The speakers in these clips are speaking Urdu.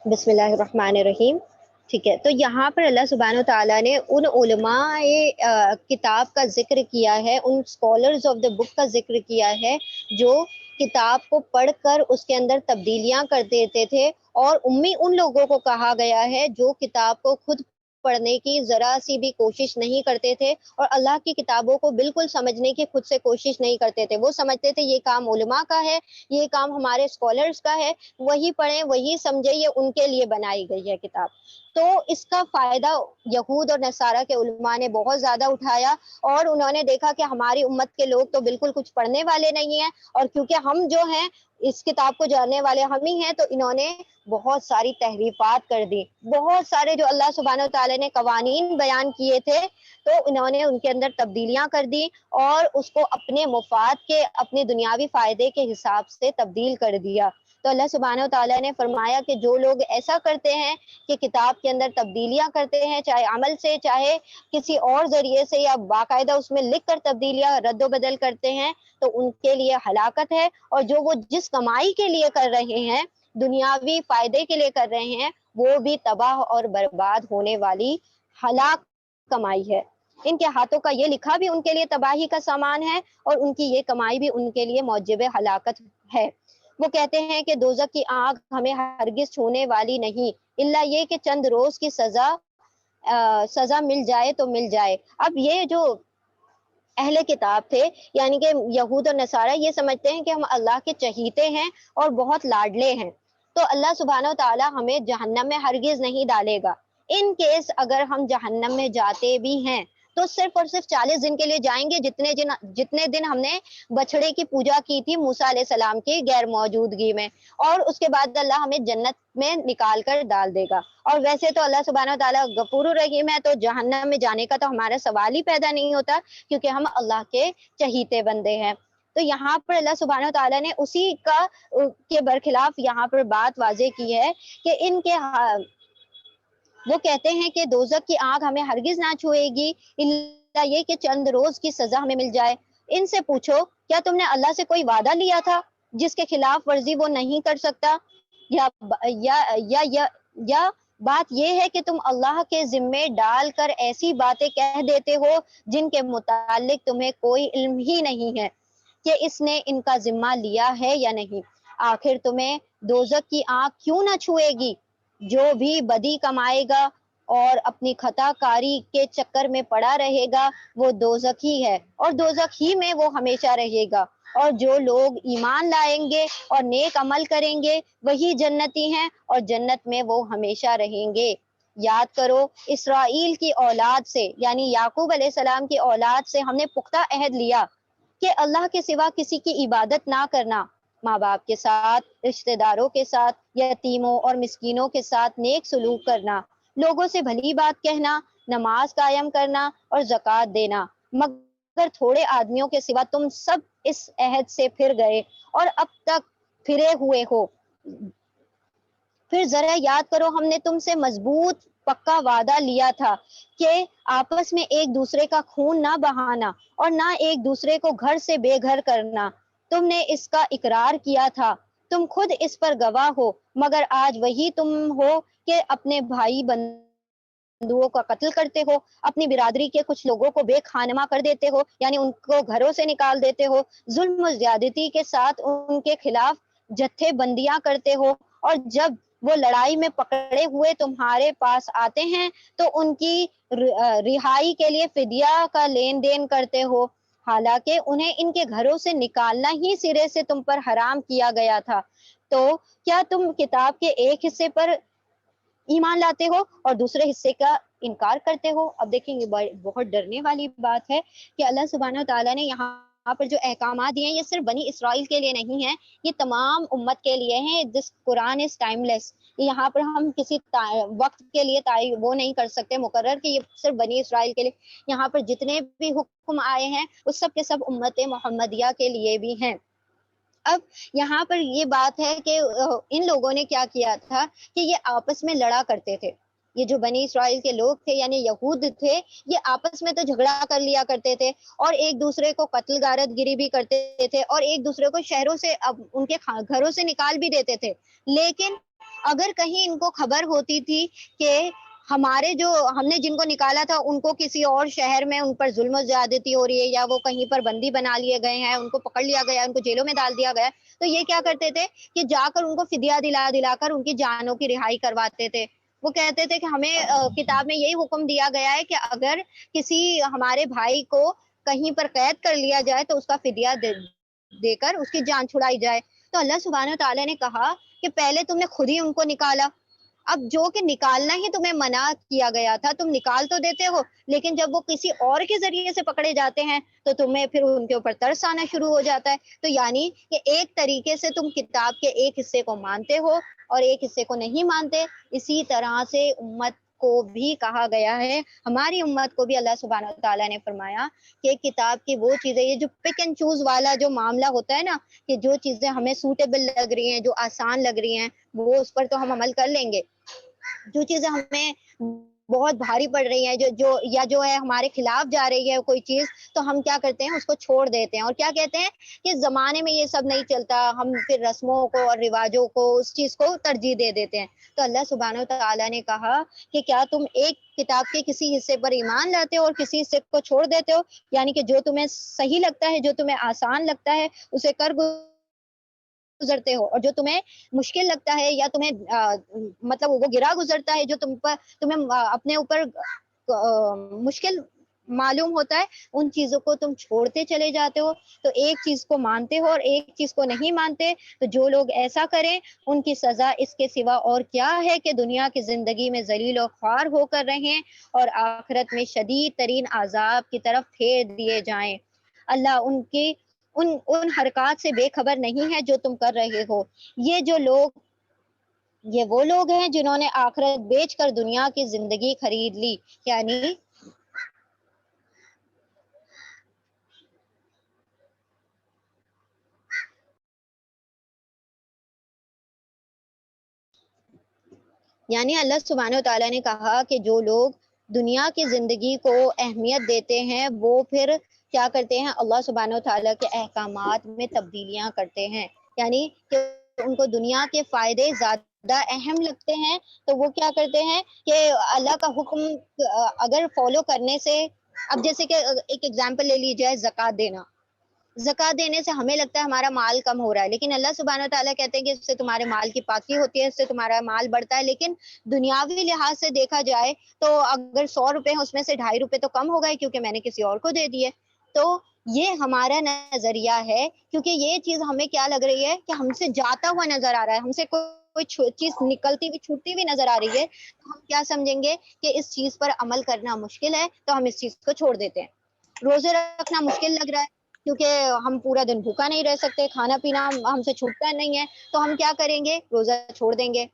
بسم اللہ الرحمن الرحیم. ٹھیک ہے، تو یہاں پر اللہ سبحانہ تعالیٰ نے ان علماء کتاب کا ذکر کیا ہے، ان اسکالرز آف دا بک کا ذکر کیا ہے جو کتاب کو پڑھ کر اس کے اندر تبدیلیاں کر دیتے تھے، اور امی ان لوگوں کو کہا گیا ہے جو کتاب کو خود پڑھنے کی ذرا سی بھی کوشش نہیں کرتے تھے، اور اللہ کی کتابوں کو بالکل سمجھنے کی خود سے کوشش نہیں کرتے تھے. وہ سمجھتے تھے یہ کام علماء کا ہے، یہ کام ہمارے اسکالرز کا ہے، وہی پڑھیں وہی سمجھے، یہ ان کے لیے بنائی گئی ہے کتاب. تو اس کا فائدہ یہود اور نصارہ کے علماء نے بہت زیادہ اٹھایا، اور انہوں نے دیکھا کہ ہماری امت کے لوگ تو بالکل کچھ پڑھنے والے نہیں ہیں، اور کیونکہ ہم جو ہیں اس کتاب کو جاننے والے ہم ہی ہیں، تو انہوں نے بہت ساری تحریفات کر دی. بہت سارے جو اللہ سبحانہ و تعالیٰ نے قوانین بیان کیے تھے، تو انہوں نے ان کے اندر تبدیلیاں کر دی، اور اس کو اپنے مفاد کے، اپنے دنیاوی فائدے کے حساب سے تبدیل کر دیا. تو اللہ سبحانہ و تعالیٰ نے فرمایا کہ جو لوگ ایسا کرتے ہیں کہ کتاب کے اندر تبدیلیاں کرتے ہیں، چاہے عمل سے، چاہے کسی اور ذریعے سے، یا باقاعدہ اس میں لکھ کر تبدیلیاں رد و بدل کرتے ہیں، تو ان کے لیے ہلاکت ہے. اور جو وہ جس کمائی کے لیے کر رہے ہیں، دنیاوی فائدے کے لیے کر رہے ہیں، وہ بھی تباہ اور برباد ہونے والی ہلاک کمائی ہے. ان کے ہاتھوں کا یہ لکھا بھی ان کے لیے تباہی کا سامان ہے، اور ان کی یہ کمائی بھی ان کے لیے موجب ہلاکت ہے. وہ کہتے ہیں کہ دوزخ کی آگ ہمیں ہرگز چھونے والی نہیں، الا یہ کہ چند روز کی سزا مل جائے تو مل جائے. اب یہ جو اہل کتاب تھے، یعنی کہ یہود اور نصارہ، یہ سمجھتے ہیں کہ ہم اللہ کے چہیتے ہیں اور بہت لاڈلے ہیں، تو اللہ سبحانہ و تعالیٰ ہمیں جہنم میں ہرگز نہیں ڈالے گا. ان کیس اگر ہم جہنم میں جاتے بھی ہیں تو صرف اور صرف 40 دن کے لیے جائیں گے، جتنے دن ہم نے بچڑے کی پوجا کی تھی موسیٰ علیہ السلام کی غیر موجودگی میں، اور اس کے بعد اللہ ہمیں جنت میں نکال کر ڈال دے گا. اور ویسے تو اللہ سبحانہ و تعالیٰ غفور الرحیم ہے، تو جہنم میں جانے کا تو ہمارا سوال ہی پیدا نہیں ہوتا، کیونکہ ہم اللہ کے چہیتے بندے ہیں. تو یہاں پر اللہ سبحانہ و تعالیٰ نے اسی کے برخلاف یہاں پر بات واضح کی ہے کہ ان کے وہ کہتے ہیں کہ دوزخ کی آگ ہمیں ہرگز نہ چھوئے گی، الا یہ کہ چند روز کی سزا ہمیں مل جائے. ان سے پوچھو کیا تم نے اللہ سے کوئی وعدہ لیا تھا جس کے خلاف ورزی وہ نہیں کر سکتا، یا یا یا یا, یا بات یہ ہے کہ تم اللہ کے ذمے ڈال کر ایسی باتیں کہہ دیتے ہو جن کے متعلق تمہیں کوئی علم ہی نہیں ہے کہ اس نے ان کا ذمہ لیا ہے یا نہیں. آخر تمہیں دوزخ کی آگ کیوں نہ چھوئے گی؟ جو بھی بدی کمائے گا اور اپنی خطا کاری کے چکر میں پڑا رہے گا، وہ دوزخی ہے، اور دوزخ ہی میں وہ ہمیشہ رہے گا. اور جو لوگ ایمان لائیں گے اور نیک عمل کریں گے وہی جنتی ہیں، اور جنت میں وہ ہمیشہ رہیں گے. یاد کرو، اسرائیل کی اولاد سے، یعنی یعقوب علیہ السلام کی اولاد سے ہم نے پختہ عہد لیا کہ اللہ کے سوا کسی کی عبادت نہ کرنا، ماں باپ کے ساتھ، رشتہ داروں کے ساتھ، یتیموں اور مسکینوں کے ساتھ نیک سلوک کرنا، لوگوں سے بھلی بات کہنا، نماز قائم کرنا اور زکوٰۃ دینا. مگر تھوڑے آدمیوں کے سوا تم سب اس عہد سے پھر گئے اور اب تک پھرے ہوئے ہو. پھر ذرا یاد کرو، ہم نے تم سے مضبوط پکا وعدہ لیا تھا کہ آپس میں ایک دوسرے کا خون نہ بہانا اور نہ ایک دوسرے کو گھر سے بے گھر کرنا. تم نے اس کا اقرار کیا تھا، تم خود اس پر گواہ ہو، مگر آج وہی تم ہو کہ اپنے بھائی بندوؤں کا قتل کرتے ہو، اپنی برادری کے کچھ لوگوں کو بے خانما کر دیتے ہو، یعنی ان کو گھروں سے نکال دیتے ہو، ظلم و زیادتی کے ساتھ ان کے خلاف جتھے بندیاں کرتے ہو، اور جب وہ لڑائی میں پکڑے ہوئے تمہارے پاس آتے ہیں تو ان کی رہائی کے لیے فدیہ کا لین دین کرتے ہو، حالانکہ انہیں ان کے گھروں سے نکالنا ہی سرے سے تم پر حرام کیا گیا تھا. تو کیا تم کتاب کے ایک حصے پر ایمان لاتے ہو اور دوسرے حصے کا انکار کرتے ہو؟ اب دیکھیں گے، بہت ڈرنے والی بات ہے کہ اللہ سبحانہ تعالیٰ نے یہاں پر جو احکامات دیے ہیں یہ صرف بنی اسرائیل کے لیے نہیں ہیں، یہ تمام امت کے لیے ہیں. دس قرآن از ٹائم لیس. یہاں پر ہم کسی وقت کے لیے وہ نہیں کر سکتے مقرر کہ یہ صرف بنی اسرائیل کے لیے. یہاں پر جتنے بھی حکم آئے ہیں وہ سب کے سب امت محمدیہ کے لیے بھی ہیں. اب یہاں پر یہ بات ہے کہ ان لوگوں نے کیا کیا تھا کہ یہ آپس میں لڑا کرتے تھے. یہ جو بنی اسرائیل کے لوگ تھے یعنی یہود تھے، یہ آپس میں تو جھگڑا کر لیا کرتے تھے اور ایک دوسرے کو قتل غارت گری بھی کرتے تھے، اور ایک دوسرے کو شہروں سے ان کے گھروں سے نکال بھی دیتے تھے. لیکن اگر کہیں ان کو خبر ہوتی تھی کہ ہمارے جو ہم نے جن کو نکالا تھا ان کو کسی اور شہر میں ان پر ظلم و زیادتی ہو رہی ہے یا وہ کہیں پر بندی بنا لیے گئے ہیں، ان کو پکڑ لیا گیا ہے، ان کو جیلوں میں ڈال دیا گیا ہے، تو یہ کیا کرتے تھے کہ جا کر ان کو فدیہ دلا دلا کر ان کی جانوں کی رہائی کرواتے تھے۔ وہ کہتے تھے کہ ہمیں کتاب میں یہی حکم دیا گیا ہے کہ اگر کسی ہمارے بھائی کو کہیں پر قید کر لیا جائے تو اس کا فدیہ دے کر اس کی جان چھڑائی جائے۔ تو اللہ سبحانہ و تعالیٰ نے کہا کہ پہلے تم نے خود ہی ان کو نکالا، اب جو کہ نکالنا ہی تمہیں منع کیا گیا تھا تم نکال تو دیتے ہو، لیکن جب وہ کسی اور کے ذریعے سے پکڑے جاتے ہیں تو تمہیں پھر ان کے اوپر ترس آنا شروع ہو جاتا ہے۔ تو یعنی کہ ایک طریقے سے تم کتاب کے ایک حصے کو مانتے ہو اور ایک حصے کو نہیں مانتے، اسی طرح سے امت کو بھی کہا گیا ہے، ہماری امت کو بھی اللہ سبحانہ تعالیٰ نے فرمایا کہ کتاب کی وہ چیزیں، یہ جو پک اینڈ چوز والا جو معاملہ ہوتا ہے نا، کہ جو چیزیں ہمیں سوٹیبل لگ رہی ہیں، جو آسان لگ رہی ہیں، وہ اس پر تو ہم عمل کر لیں گے، جو چیزیں ہمیں بہت بھاری پڑ رہی ہیں، جو ہے ہمارے خلاف جا رہی ہے کوئی چیز، تو ہم کیا کرتے ہیں اس کو چھوڑ دیتے ہیں اور کیا کہتے ہیں کہ زمانے میں یہ سب نہیں چلتا، ہم پھر رسموں کو اور رواجوں کو اس چیز کو ترجیح دے دیتے ہیں۔ تو اللہ سبحانہ و تعالیٰ نے کہا کہ کیا تم ایک کتاب کے کسی حصے پر ایمان لاتے ہو اور کسی حصے کو چھوڑ دیتے ہو، یعنی کہ جو تمہیں صحیح لگتا ہے، جو تمہیں آسان لگتا ہے اسے کر گزرتے ہو، اور جو تمہیں مشکل لگتا ہے یا تمہیں مطلب وہ گرا گزرتا ہے، جو تمہیں اپنے اوپر مشکل معلوم ہوتا ہے، ان چیزوں کو تم چھوڑتے چلے جاتے ہو۔ تو ایک چیز کو مانتے ہو اور ایک چیز کو نہیں مانتے، تو جو لوگ ایسا کریں ان کی سزا اس کے سوا اور کیا ہے کہ دنیا کی زندگی میں ذلیل و خوار ہو کر رہیں اور آخرت میں شدید ترین عذاب کی طرف پھیر دیے جائیں۔ اللہ ان حرکات سے بے خبر نہیں ہے جو تم کر رہے ہو۔ یہ وہ لوگ ہیں جنہوں نے آخرت بیچ کر دنیا کی زندگی خرید لی، یعنی اللہ سبحانہ و تعالیٰ نے کہا کہ جو لوگ دنیا کی زندگی کو اہمیت دیتے ہیں وہ پھر کیا کرتے ہیں، اللہ سبحانہ و تعالیٰ کے احکامات میں تبدیلیاں کرتے ہیں، یعنی کہ ان کو دنیا کے فائدے زیادہ اہم لگتے ہیں، تو وہ کیا کرتے ہیں کہ اللہ کا حکم اگر فالو کرنے سے، اب جیسے کہ ایک ایگزامپل لے لی جائے زکوٰۃ دینا، زکوٰۃ دینے سے ہمیں لگتا ہے ہمارا مال کم ہو رہا ہے، لیکن اللہ سبحانہ و تعالیٰ کہتے ہیں کہ اس سے تمہارے مال کی پاکی ہوتی ہے، اس سے تمہارا مال بڑھتا ہے، لیکن دنیاوی لحاظ سے دیکھا جائے تو اگر 100 روپے ہیں اس میں سے 2.5 روپے تو کم ہو گئے کیونکہ میں نے کسی اور کو دے دیے۔ تو یہ ہمارا نظریہ ہے، کیونکہ یہ چیز ہمیں کیا لگ رہی ہے کہ ہم سے جاتا ہوا نظر آ رہا ہے، ہم سے کوئی چیز نکلتی ہوئی چھوٹتی ہوئی نظر آ رہی ہے، تو ہم کیا سمجھیں گے کہ اس چیز پر عمل کرنا مشکل ہے، تو ہم اس چیز کو چھوڑ دیتے ہیں۔ روزے رکھنا مشکل لگ رہا ہے کیونکہ ہم پورا دن بھوکا نہیں رہ سکتے، کھانا پینا ہم سے چھوٹتا نہیں ہے، تو ہم کیا کریں گے، روزہ چھوڑ دیں گے،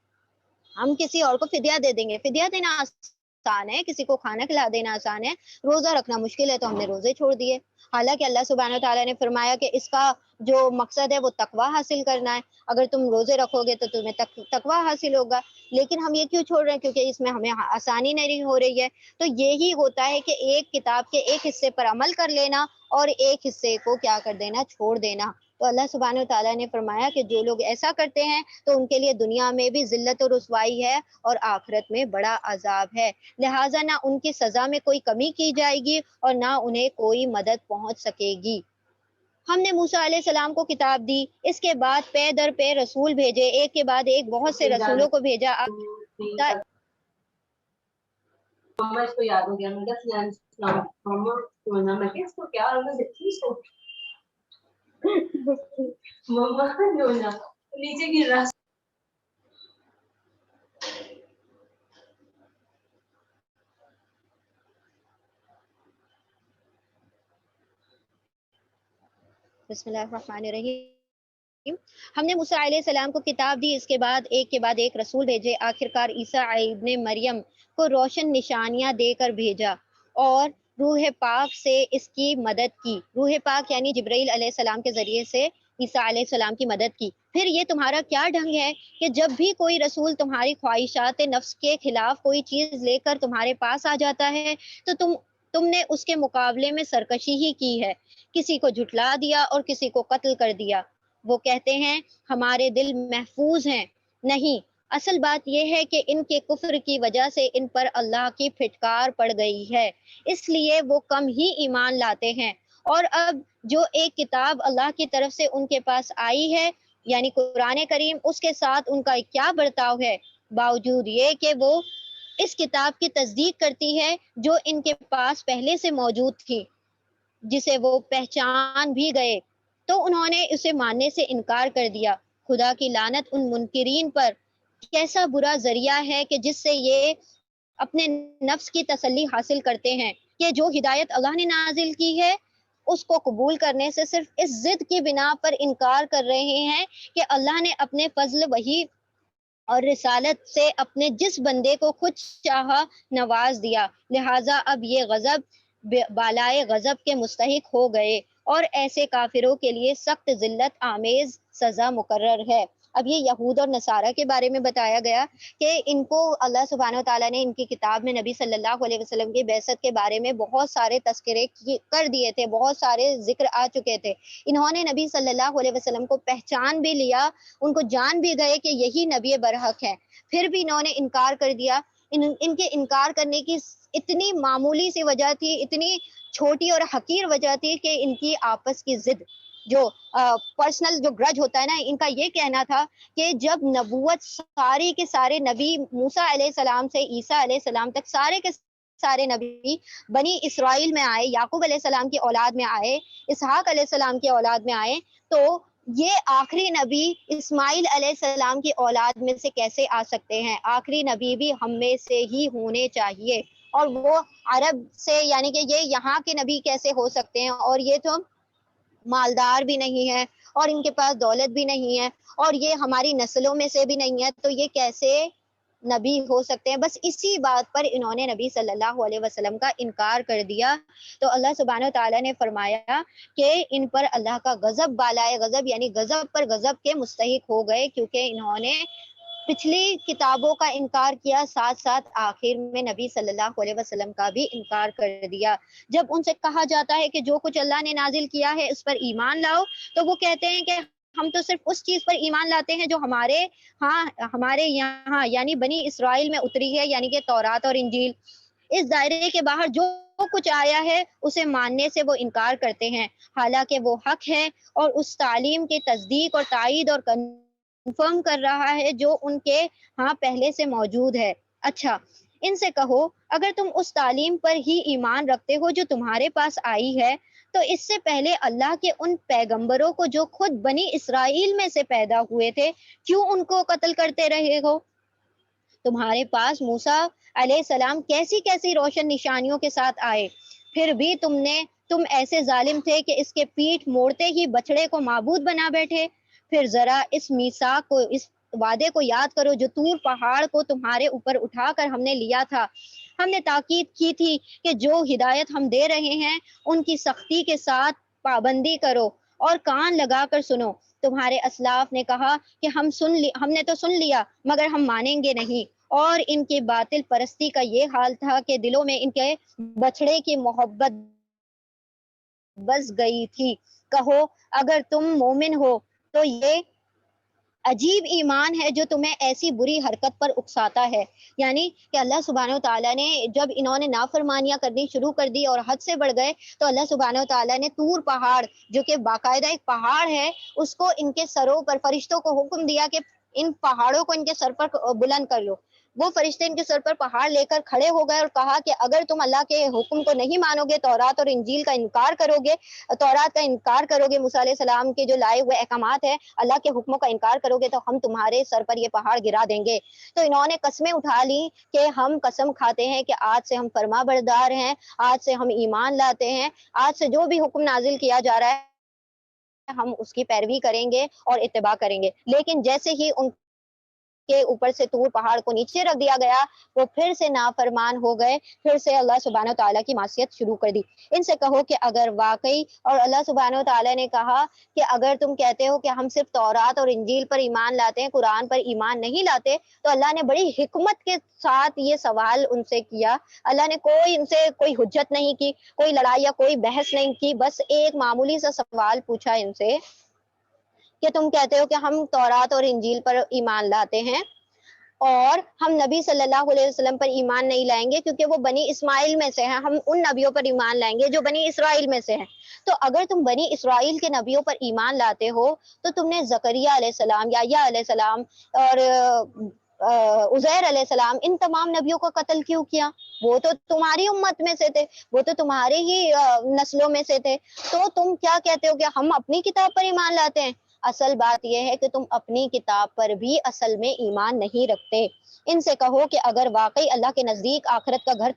ہم کسی اور کو فدیہ دے دیں گے۔ فدیہ دینا آسان ہے، کسی کو کھانا کھلا دینا آسان ہے، روزہ رکھنا مشکل ہے، تو ہم نے روزے چھوڑ دیے۔ حالانکہ اللہ سبحانہ تعالیٰ نے فرمایا کہ اس کا جو مقصد ہے وہ تقویٰ حاصل کرنا ہے، اگر تم روزے رکھو گے تو تمہیں تقویٰ حاصل ہوگا، لیکن ہم یہ کیوں چھوڑ رہے ہیں، کیونکہ اس میں ہمیں آسانی نہیں ہو رہی ہے۔ تو یہی ہوتا ہے کہ ایک کتاب کے ایک حصے پر عمل کر لینا اور ایک حصے کو کیا کر دینا، چھوڑ دینا۔ تو اللہ سبحانہ تعالیٰ نے فرمایا کہ جو لوگ ایسا کرتے ہیں تو ان کے لیے دنیا میں بھی ذلت و رسوائی ہے اور آخرت میں بڑا عذاب ہے، لہٰذا نہ ان کی سزا میں کوئی کمی کی جائے گی اور نہ انہیں کوئی مدد پہنچ سکے گی۔ ہم نے موسیٰ علیہ السلام کو کتاب دی، اس کے بعد پے در پے رسول بھیجے، ایک کے بعد ایک بہت سے رسولوں کو بھیجا۔ مما اس کو یاد ہو گیا، میں کہا مما سونا، میں کہ اس کو کیا ہوگا، دیکھی سو مما سونا نیچے گر رہا۔ بسم اللہ الرحمن الرحیم۔ ہم نے موسیٰ علیہ السلام کو کتاب دی، اس کے بعد ایک رسول بھیجے، آخرکار عیسیٰ ابن مریم کو روشن نشانیاں دے کر بھیجا اور روح پاک سے اس کی مدد کی۔ روح پاک یعنی جبرائیل علیہ السلام کے ذریعے سے عیسیٰ علیہ السلام کی مدد کی۔ پھر یہ تمہارا کیا ڈھنگ ہے کہ جب بھی کوئی رسول تمہاری خواہشات نفس کے خلاف کوئی چیز لے کر تمہارے پاس آ جاتا ہے تو تم نے اس کے مقابلے میں سرکشی ہی کی ہے، کسی کو جھٹلا دیا اور کسی کو قتل کر دیا۔ وہ کہتے ہیں ہمارے دل محفوظ ہیں، نہیں، اصل بات یہ ہے کہ ان کے کفر کی وجہ سے ان پر اللہ کی پھٹکار پڑ گئی ہے، اس لیے وہ کم ہی ایمان لاتے ہیں۔ اور اب جو ایک کتاب اللہ کی طرف سے ان کے پاس آئی ہے یعنی قرآن کریم، اس کے ساتھ ان کا کیا برتاؤ ہے، باوجود یہ کہ وہ اس کتاب کی تصدیق کرتی ہے جو ان کے پاس پہلے سے موجود تھی، جسے وہ پہچان بھی گئے، تو انہوں نے اسے ماننے سے انکار کر دیا۔ خدا کی لعنت ان منکرین پر، کیسا برا ذریعہ ہے کہ جس سے یہ اپنے نفس کی تسلی حاصل کرتے ہیں کہ جو ہدایت اللہ نے نازل کی ہے اس کو قبول کرنے سے صرف اس ضد کی بنا پر انکار کر رہے ہیں کہ اللہ نے اپنے فضل وحی اور رسالت سے اپنے جس بندے کو خود چاہا نواز دیا، لہٰذا اب یہ غضب بالائے غضب کے مستحق ہو گئے اور ایسے کافروں کے لیے سخت ذلت آمیز سزا مقرر ہے۔ اب یہ یہود اور نصارہ کے بارے میں بتایا گیا کہ ان کو اللہ سبحانہ و تعالیٰ نے ان کی کتاب میں نبی صلی اللہ علیہ وسلم کی بعثت کے بارے میں بہت سارے تذکرے کر دیے تھے، بہت سارے ذکر آ چکے تھے۔ انہوں نے نبی صلی اللہ علیہ وسلم کو پہچان بھی لیا، ان کو جان بھی گئے کہ یہی نبی برحق ہے، پھر بھی انہوں نے انکار کر دیا۔ ان کے انکار کرنے کی اتنی معمولی سی وجہ تھی، اتنی چھوٹی اور حقیر وجہ تھی کہ ان کی آپس کی ضد، جو پرسنل جو گرج ہوتا ہے نا، ان کا یہ کہنا تھا کہ جب نبوت ساری کے سارے نبی موسیٰ علیہ السلام سے عیسیٰ علیہ السلام تک سارے کے سارے نبی بنی اسرائیل میں آئے، یعقوب علیہ السلام کی اولاد میں آئے، اسحاق علیہ السلام کی اولاد میں آئے، تو یہ آخری نبی اسماعیل علیہ السلام کی اولاد میں سے کیسے آ سکتے ہیں؟ آخری نبی بھی ہم میں سے ہی ہونے چاہیے، اور وہ عرب سے، یعنی کہ یہ یہاں کے نبی کیسے ہو سکتے ہیں؟ اور یہ تو مالدار بھی نہیں ہے اور ان کے پاس دولت بھی نہیں ہے اور یہ ہماری نسلوں میں سے بھی نہیں ہے، تو یہ کیسے نبی ہو سکتے ہیں؟ بس اسی بات پر انہوں نے نبی صلی اللہ علیہ وسلم کا انکار کر دیا۔ تو اللہ سبحانہ تعالیٰ نے فرمایا کہ ان پر اللہ کا غضب بالائے غضب، یعنی غضب پر غضب کے مستحق ہو گئے، کیونکہ انہوں نے پچھلی کتابوں کا انکار کیا، ساتھ ساتھ آخر میں نبی صلی اللہ علیہ وسلم کا بھی انکار کر دیا۔ جب ان سے کہا جاتا ہے کہ جو کچھ اللہ نے نازل کیا ہے اس پر ایمان لاؤ، تو وہ کہتے ہیں کہ ہم تو صرف اس چیز پر ایمان لاتے ہیں جو ہمارے یہاں یعنی بنی اسرائیل میں اتری ہے، یعنی کہ تورات اور انجیل۔ اس دائرے کے باہر جو کچھ آیا ہے اسے ماننے سے وہ انکار کرتے ہیں، حالانکہ وہ حق ہے اور اس تعلیم کی تصدیق اور تائید اور کنفرم کر رہا ہے جو ان کے ہاں پہلے سے موجود ہے۔ اچھا، ان سے کہو اگر تم اس تعلیم پر ہی ایمان رکھتے ہو جو تمہارے پاس آئی ہے، تو اس سے پہلے اللہ کے ان پیغمبروں کو جو خود بنی اسرائیل میں سے پیدا ہوئے تھے کیوں ان کو قتل کرتے رہے ہو؟ تمہارے پاس موسیٰ علیہ السلام کیسی کیسی روشن نشانیوں کے ساتھ آئے، پھر بھی تم ایسے ظالم تھے کہ اس کے پیٹھ موڑتے ہی بچڑے کو معبود بنا بیٹھے۔ پھر ذرا اس میثاق کو، اس وعدے کو یاد کرو جو طور پہاڑ کو تمہارے اوپر اٹھا کر ہم نے لیا تھا۔ ہم نے تاکید کی تھی کہ جو ہدایت ہم دے رہے ہیں ان کی سختی کے ساتھ پابندی کرو اور کان لگا کر سنو۔ تمہارے اسلاف نے کہا کہ ہم نے تو سن لیا مگر ہم مانیں گے نہیں، اور ان کی باطل پرستی کا یہ حال تھا کہ دلوں میں ان کے بچڑے کی محبت بس گئی تھی۔ کہو اگر تم مومن ہو تو یہ عجیب ایمان ہے جو تمہیں ایسی بری حرکت پر اکساتا ہے، یعنی کہ اللہ سبحانہ وتعالیٰ نے جب انہوں نے نافرمانیاں کرنی شروع کر دی اور حد سے بڑھ گئے، تو اللہ سبحانہ وتعالیٰ نے طور پہاڑ جو کہ باقاعدہ ایک پہاڑ ہے اس کو ان کے سروں پر، فرشتوں کو حکم دیا کہ ان پہاڑوں کو ان کے سر پر بلند کر لو۔ وہ فرشتے ان کے سر پر پہاڑ لے کر کھڑے ہو گئے اور کہا کہ اگر تم اللہ کے حکم کو نہیں مانو گے، تورات اور انجیل کا انکار کرو گے، تورات کا انکار کرو گے، موسیٰ علیہ السلام کے جو لائے ہوئے احکامات ہیں، اللہ کے حکموں کا انکار کرو گے، تو ہم تمہارے سر پر یہ پہاڑ گرا دیں گے۔ تو انہوں نے قسمیں اٹھا لی کہ ہم قسم کھاتے ہیں کہ آج سے ہم فرما بردار ہیں، آج سے ہم ایمان لاتے ہیں، آج سے جو بھی حکم نازل کیا جا رہا ہے ہم اس کی پیروی کریں گے اور اتباع کریں گے۔ لیکن جیسے ہی ان کے اوپر سے طور پہاڑ کو نیچے رکھ دیا گیا، وہ پھر سے نافرمان ہو گئے، پھر سے اللہ سبحانہ و تعالیٰ کی معصیت شروع کر دی۔ ان سے کہو کہ اگر واقعی، اور اللہ سبحانہ و تعالیٰ نے کہا کہ اگر تم کہتے ہو کہ ہم صرف تورات اور انجیل پر ایمان لاتے ہیں، قرآن پر ایمان نہیں لاتے، تو اللہ نے بڑی حکمت کے ساتھ یہ سوال ان سے کیا۔ اللہ نے ان سے کوئی حجت نہیں کی، کوئی لڑائی یا کوئی بحث نہیں کی، بس ایک معمولی سا سوال پوچھا ان سے کہ تم کہتے ہو کہ ہم تورات اور انجیل پر ایمان لاتے ہیں، اور ہم نبی صلی اللہ علیہ وسلم پر ایمان نہیں لائیں گے کیونکہ وہ بنی اسماعیل میں سے ہیں، ہم ان نبیوں پر ایمان لائیں گے جو بنی اسرائیل میں سے ہیں۔ تو اگر تم بنی اسرائیل کے نبیوں پر ایمان لاتے ہو تو تم نے زکریا علیہ السلام، یحییٰ علیہ السلام اور عزیر علیہ السلام، ان تمام نبیوں کو قتل کیوں کیا؟ وہ تو تمہاری امت میں سے تھے، وہ تو تمہارے ہی نسلوں میں سے تھے، تو تم کیا کہتے ہو کہ ہم اپنی کتاب پر ایمان لاتے ہیں؟ اصل بات یہ ہے کہ تم اپنی کتاب پر بھی اصل میں ایمان نہیں رکھتے۔ ان سے کہو کہ اگر واقعی اللہ کے نزدیک آخرت کا گھر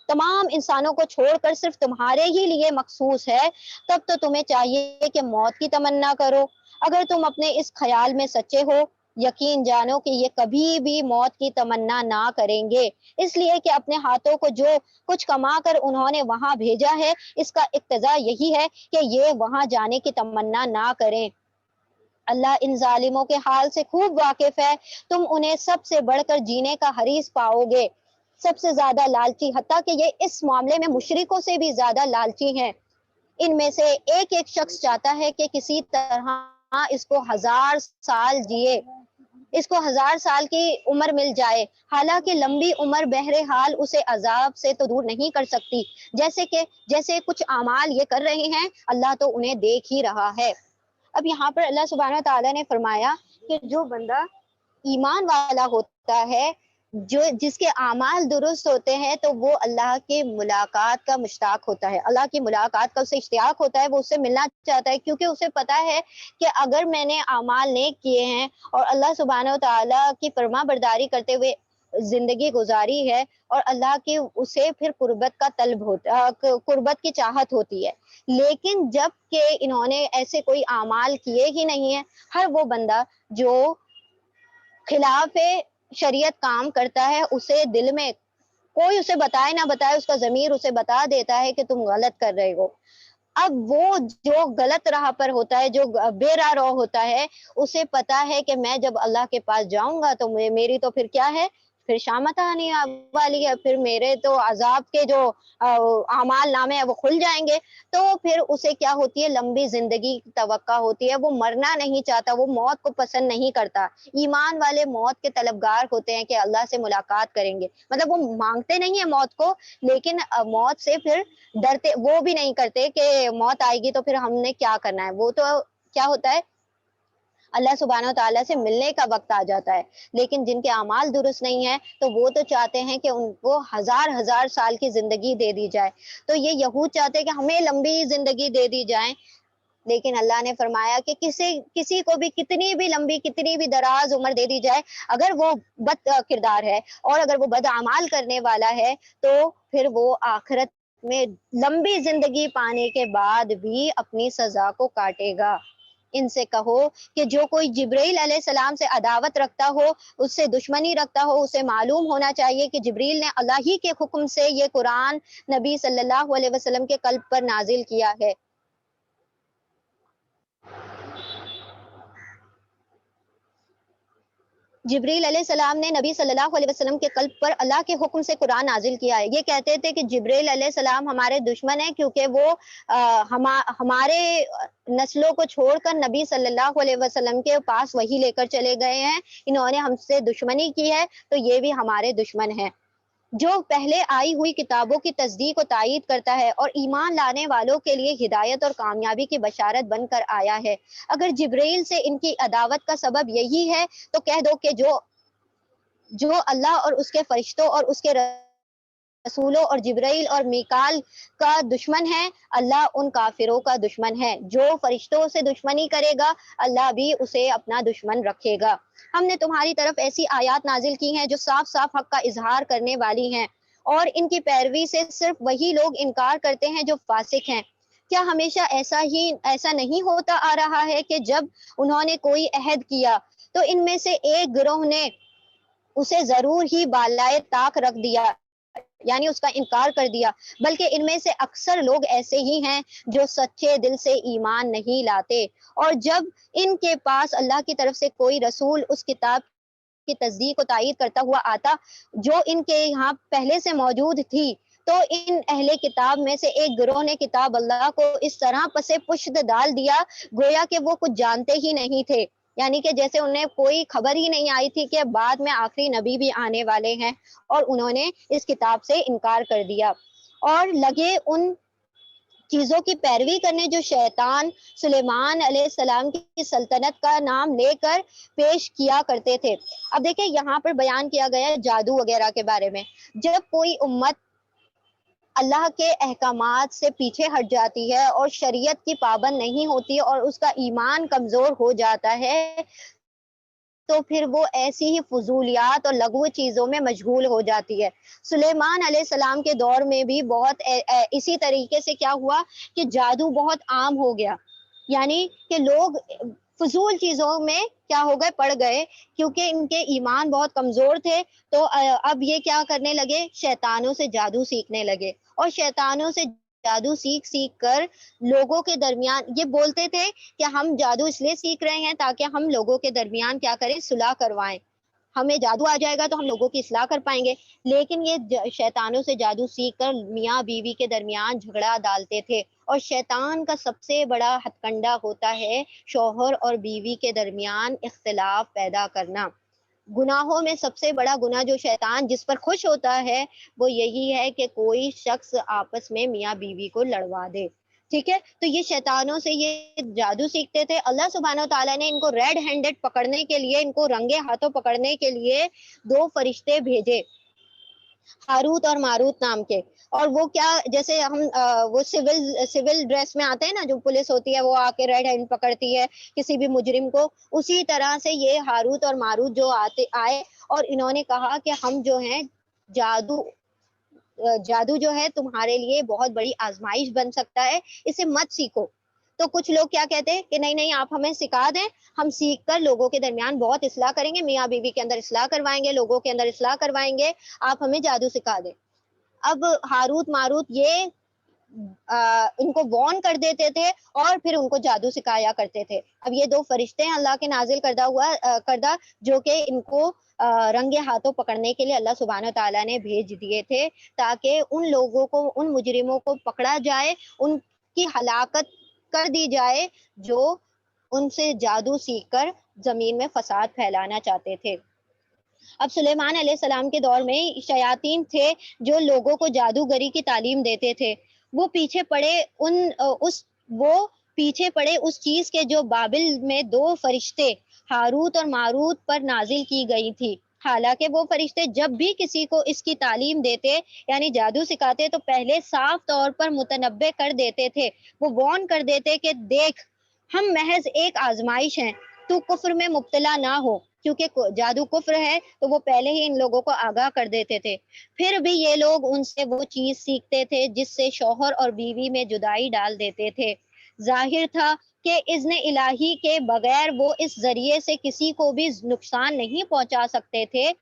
تمام انسانوں کو چھوڑ کر صرف تمہارے ہی لیے مخصوص ہے، تب تو تمہیں چاہیے کہ موت کی تمنا کرو۔ اگر تم اپنے اس خیال میں سچے ہو، یقین جانو کہ یہ کبھی بھی موت کی تمنا نہ کریں گے، اس لیے کہ اپنے ہاتھوں کو جو کچھ کما کر انہوں نے وہاں بھیجا ہے، اس کا اقتضا یہی ہے کہ یہ وہاں جانے کی تمنا نہ کریں۔ اللہ ان ظالموں کے حال سے خوب واقف ہے، تم انہیں سب سے بڑھ کر جینے کا حریص پاؤ گے، سب سے زیادہ لالچی، حتیٰ کہ یہ اس معاملے میں مشرکوں سے بھی زیادہ لالچی ہیں۔ ان میں سے ایک ایک شخص چاہتا ہے کہ کسی طرح اس کو 1000 سال جیے، اس کو 1000 سال کی عمر مل جائے، حالانکہ لمبی عمر بہرحال اسے عذاب سے تو دور نہیں کر سکتی، جیسے کچھ اعمال یہ کر رہے ہیں، اللہ تو انہیں دیکھ ہی رہا ہے۔ اب یہاں پر اللہ سبحانہ تعالیٰ نے فرمایا کہ جو بندہ ایمان والا ہوتا ہے، جس کے اعمال درست ہوتے ہیں، تو وہ اللہ کی ملاقات کا مشتاق ہوتا ہے، اللہ کی ملاقات کا اسے اشتیاق ہوتا ہے، وہ اس سے ملنا چاہتا ہے، کیونکہ اسے پتا ہے کہ اگر میں نے اعمال نیک کیے ہیں اور اللہ سبحانہ و تعالیٰ کی فرما برداری کرتے ہوئے زندگی گزاری ہے، اور اللہ کی اسے پھر قربت کا طلب ہوتا، قربت کی چاہت ہوتی ہے۔ لیکن جب کہ انہوں نے ایسے کوئی اعمال کیے ہی نہیں ہیں، ہر وہ بندہ جو خلاف شریعت کام کرتا ہے، اسے دل میں کوئی اسے بتائے نہ بتائے، اس کا ضمیر اسے بتا دیتا ہے کہ تم غلط کر رہے ہو۔ اب وہ جو غلط راہ پر ہوتا ہے، جو بے راہ رو ہوتا ہے، اسے پتا ہے کہ میں جب اللہ کے پاس جاؤں گا تو میری تو پھر کیا ہے، پھر شامت آنے والی ہے، پھر میرے تو عذاب کے جو اعمال نامے ہیں وہ کھل جائیں گے۔ تو پھر اسے کیا ہوتی ہے، لمبی زندگی کی توقع ہوتی ہے، وہ مرنا نہیں چاہتا، وہ موت کو پسند نہیں کرتا۔ ایمان والے موت کے طلبگار ہوتے ہیں کہ اللہ سے ملاقات کریں گے، مطلب وہ مانگتے نہیں ہیں موت کو، لیکن موت سے پھر ڈرتے وہ بھی نہیں کرتے کہ موت آئے گی تو پھر ہم نے کیا کرنا ہے۔ وہ تو کیا ہوتا ہے، اللہ سبحانہ و تعالیٰ سے ملنے کا وقت آ جاتا ہے، لیکن جن کے اعمال درست نہیں ہیں تو وہ تو چاہتے ہیں کہ ان کو 1000 سال کی زندگی دے دی جائے۔ تو یہ یہود چاہتے ہیں کہ ہمیں لمبی زندگی دے دی جائے، لیکن اللہ نے فرمایا کہ کسی کو بھی کتنی بھی لمبی، کتنی بھی دراز عمر دے دی جائے، اگر وہ بد کردار ہے اور اگر وہ بد اعمال کرنے والا ہے، تو پھر وہ آخرت میں لمبی زندگی پانے کے بعد بھی اپنی سزا کو کاٹے گا۔ ان سے کہو کہ جو کوئی جبرائیل علیہ السلام سے عداوت رکھتا ہو، اس سے دشمنی رکھتا ہو، اسے معلوم ہونا چاہیے کہ جبریل نے اللہ ہی کے حکم سے یہ قرآن نبی صلی اللہ علیہ وسلم کے قلب پر نازل کیا ہے۔ جبریل علیہ السلام نے نبی صلی اللہ علیہ وسلم کے قلب پر اللہ کے حکم سے قرآن نازل کیا ہے۔ یہ کہتے تھے کہ جبریل علیہ السلام ہمارے دشمن ہیں، کیونکہ وہ ہمارے نسلوں کو چھوڑ کر نبی صلی اللہ علیہ وسلم کے پاس وحی لے کر چلے گئے ہیں، انہوں نے ہم سے دشمنی کی ہے، تو یہ بھی ہمارے دشمن ہیں۔ جو پہلے آئی ہوئی کتابوں کی تصدیق و تائید کرتا ہے اور ایمان لانے والوں کے لیے ہدایت اور کامیابی کی بشارت بن کر آیا ہے۔ اگر جبرائیل سے ان کی عداوت کا سبب یہی ہے تو کہہ دو کہ جو اللہ اور اس کے فرشتوں اور اس کے رسولوں اور جبرائیل اور میکال کا دشمن ہے، اللہ ان کافروں کا دشمن ہے۔ جو فرشتوں سے دشمنی کرے گا، اللہ بھی اسے اپنا دشمن رکھے گا۔ ہم نے تمہاری طرف ایسی آیات نازل کی ہیں جو صاف صاف حق کا اظہار کرنے والی ہیں، اور ان کی پیروی سے صرف وہی لوگ انکار کرتے ہیں جو فاسق ہیں۔ کیا ہمیشہ ایسا نہیں ہوتا آ رہا ہے کہ جب انہوں نے کوئی عہد کیا تو ان میں سے ایک گروہ نے اسے ضرور ہی بالائے طاق رکھ دیا، یعنی اس کا انکار کر دیا، بلکہ ان میں سے اکثر لوگ ایسے ہی ہیں جو سچے دل سے ایمان نہیں لاتے، اور جب ان کے پاس اللہ کی طرف سے کوئی رسول اس کتاب کی تصدیق و تائید کرتا ہوا آتا جو ان کے یہاں پہلے سے موجود تھی، تو ان اہل کتاب میں سے ایک گروہ نے کتاب اللہ کو اس طرح پسے پشت ڈال دیا گویا کہ وہ کچھ جانتے ہی نہیں تھے۔ یعنی کہ جیسے انہیں کوئی خبر ہی نہیں آئی تھی کہ بعد میں آخری نبی بھی آنے والے ہیں، اور انہوں نے اس کتاب سے انکار کر دیا اور لگے ان چیزوں کی پیروی کرنے جو شیطان سلیمان علیہ السلام کی سلطنت کا نام لے کر پیش کیا کرتے تھے۔ اب دیکھیں یہاں پر بیان کیا گیا ہے جادو وغیرہ کے بارے میں۔ جب کوئی امت اللہ کے احکامات سے پیچھے ہٹ جاتی ہے اور شریعت کی پابند نہیں ہوتی اور اس کا ایمان کمزور ہو جاتا ہے، تو پھر وہ ایسی ہی فضولیات اور لغو چیزوں میں مشغول ہو جاتی ہے۔ سلیمان علیہ السلام کے دور میں بھی بہت اسی طریقے سے کیا ہوا کہ جادو بہت عام ہو گیا، یعنی کہ لوگ فضول چیزوں میں کیا ہو گئے، پڑ گئے، کیونکہ ان کے ایمان بہت کمزور تھے۔ تو اب یہ کیا کرنے لگے، شیطانوں سے جادو سیکھنے لگے، اور شیطانوں سے جادو سیکھ سیکھ کر لوگوں کے درمیان یہ بولتے تھے کہ ہم جادو اس لیے سیکھ رہے ہیں تاکہ ہم لوگوں کے درمیان کیا کریں، صلح کروائیں، ہمیں جادو آ جائے گا تو ہم لوگوں کی اصلاح کر پائیں گے۔ لیکن یہ شیطانوں سے جادو سیکھ کر میاں بیوی کے درمیان جھگڑا ڈالتے تھے، اور شیطان کا سب سے بڑا ہتھ کنڈا ہوتا ہے شوہر اور بیوی کے درمیان اختلاف پیدا کرنا۔ گناہوں میں سب سے بڑا گناہ جو شیطان جس پر خوش ہوتا ہے وہ یہی ہے کہ کوئی شخص آپس میں میاں بیوی کو لڑوا دے، ٹھیک ہے۔ تو یہ شیطانوں سے یہ جادو سیکھتے تھے۔ اللہ سبحانہ و تعالیٰ نے ان کو ریڈ ہینڈڈ پکڑنے کے لیے، ان کو رنگے ہاتھوں پکڑنے کے لیے دو فرشتے بھیجے، ہاروت اور ماروت نام کے۔ اور وہ کیا، جیسے ہم وہ سول ڈریس میں آتے ہیں نا، جو پولیس ہوتی ہے وہ آ کے ریڈ ہینڈ پکڑتی ہے کسی بھی مجرم کو، اسی طرح سے یہ ہاروت اور ماروت جو آئے اور انہوں نے کہا کہ ہم جو ہیں جادو جو ہے تمہارے لیے بہت بڑی آزمائش بن سکتا ہے، اسے مت سیکھو۔ تو کچھ لوگ کیا کہتے ہیں کہ نہیں نہیں، آپ ہمیں سکھا دیں، ہم سیکھ کر لوگوں کے درمیان بہت اصلاح کریں گے، میاں بیوی کے اندر اصلاح کروائیں گے، لوگوں کے اندر اصلاح کروائیں گے، آپ ہمیں جادو سکھا دیں۔ اب ہاروت ماروت یہ ان کو وارن کر دیتے تھے اور پھر ان کو جادو سکھایا کرتے تھے۔ اب یہ دو فرشتے ہیں اللہ کے نازل کردہ جو کہ ان کو رنگے ہاتھوں پکڑنے کے لیے اللہ سبحانہ تعالیٰ نے بھیج دیے تھے، تاکہ ان لوگوں کو، ان مجرموں کو پکڑا جائے، ان کی ہلاکت کر دی جائے جو ان سے جادو سیکھ کر زمین میں فساد پھیلانا چاہتے تھے۔ اب سلیمان علیہ السلام کے دور میں شیاطین تھے جو لوگوں کو جادوگری کی تعلیم دیتے تھے۔ وہ پیچھے پڑے اس چیز کے جو بابل میں دو فرشتے ہاروت اور ماروت پر نازل کی گئی تھی۔ حالانکہ وہ فرشتے جب بھی کسی کو اس کی تعلیم دیتے، یعنی جادو سکھاتے، تو پہلے صاف طور پر متنبع کر دیتے تھے، وہ وارن کر دیتے کہ دیکھ، ہم محض ایک آزمائش ہیں، تو کفر میں مبتلا نہ ہو، کیونکہ جادو کفر ہے تو وہ پہلے ہی ان لوگوں کو آگاہ کر دیتے تھے۔ پھر بھی یہ لوگ ان سے وہ چیز سیکھتے تھے جس سے شوہر اور بیوی میں جدائی ڈال دیتے تھے۔ ظاہر تھا کہ اذن الہی کے بغیر وہ اس ذریعے سے کسی کو بھی نقصان نہیں پہنچا سکتے تھے،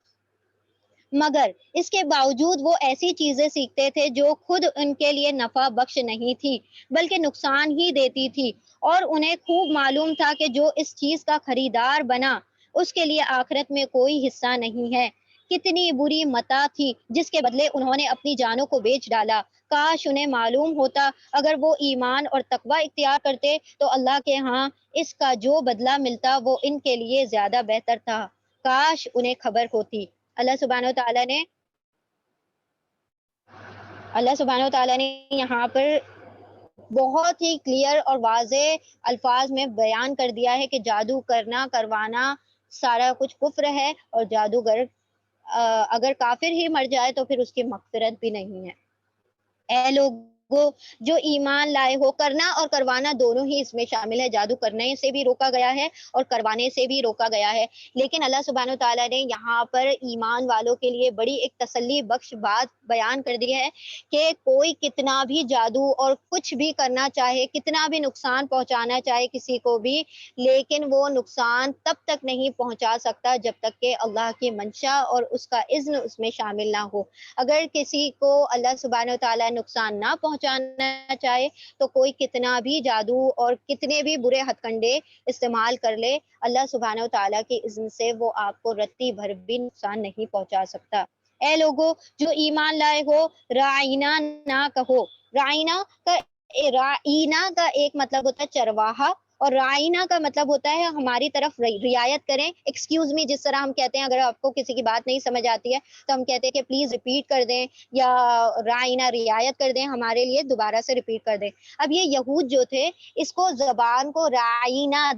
مگر اس کے باوجود وہ ایسی چیزیں سیکھتے تھے جو خود ان کے لیے نفع بخش نہیں تھی بلکہ نقصان ہی دیتی تھی، اور انہیں خوب معلوم تھا کہ جو اس چیز کا خریدار بنا اس کے لیے آخرت میں کوئی حصہ نہیں ہے۔ کتنی بری متاع تھی جس کے بدلے انہوں نے اپنی جانوں کو بیچ ڈالا۔ کاش انہیں معلوم ہوتا، اگر وہ ایمان اور تقوی اختیار کرتے تو اللہ کے ہاں اس کا جو بدلہ ملتا وہ ان کے لیے زیادہ بہتر تھا۔ کاش انہیں خبر ہوتی۔ اللہ سبحانہ و تعالیٰ نے یہاں پر بہت ہی کلیئر اور واضح الفاظ میں بیان کر دیا ہے کہ جادو کرنا، کروانا سارا کچھ کفر ہے، اور جادوگر اگر کافر ہی مر جائے تو پھر اس کی مغفرت بھی نہیں ہے۔ اے لوگو جو ایمان لائے ہو، کرنا اور کروانا دونوں ہی اس میں شامل ہے۔ جادو کرنے سے بھی روکا گیا ہے اور کروانے سے بھی روکا گیا ہے، لیکن اللہ سبحانہ و تعالیٰ نے یہاں پر ایمان والوں کے لیے بڑی ایک تسلی بخش بات بیان کر دی ہے کہ کوئی کتنا بھی جادو اور کچھ بھی کرنا چاہے، کتنا بھی نقصان پہنچانا چاہے کسی کو بھی، لیکن وہ نقصان تب تک نہیں پہنچا سکتا جب تک کہ اللہ کی منشا اور اس کا اذن اس میں شامل نہ ہو۔ اگر کسی کو اللہ سبحانہ و تعالیٰ نقصان نہ پہنچانا چاہے تو کوئی کتنا بھی جادو اور کتنے بھی برے ہتھ کنڈے استعمال کر لے، اللہ سبحانہ و تعالیٰ کی اذن سے وہ آپ کو رتی بھر بھی نقصان نہیں پہنچا سکتا۔ اے لوگو جو ایمان لائے ہو، رائنا نہ کہو۔ رائنا کا ایک مطلب ہوتا ہے چرواہا، اور رائنا کا مطلب ہوتا ہے ہماری طرف رعایت کریں. ایکسکیوز می جس طرح ہم کہتے ہیں، اگر آپ کو کسی کی بات نہیں سمجھ آتی ہے تو ہم کہتے ہیں کہ پلیز ریپیٹ کر دیں، یا رائنا رعایت کر دیں، ہمارے لیے دوبارہ سے ریپیٹ کر دیں. اب یہ یہود جو تھے اس کو زبان کو رائنا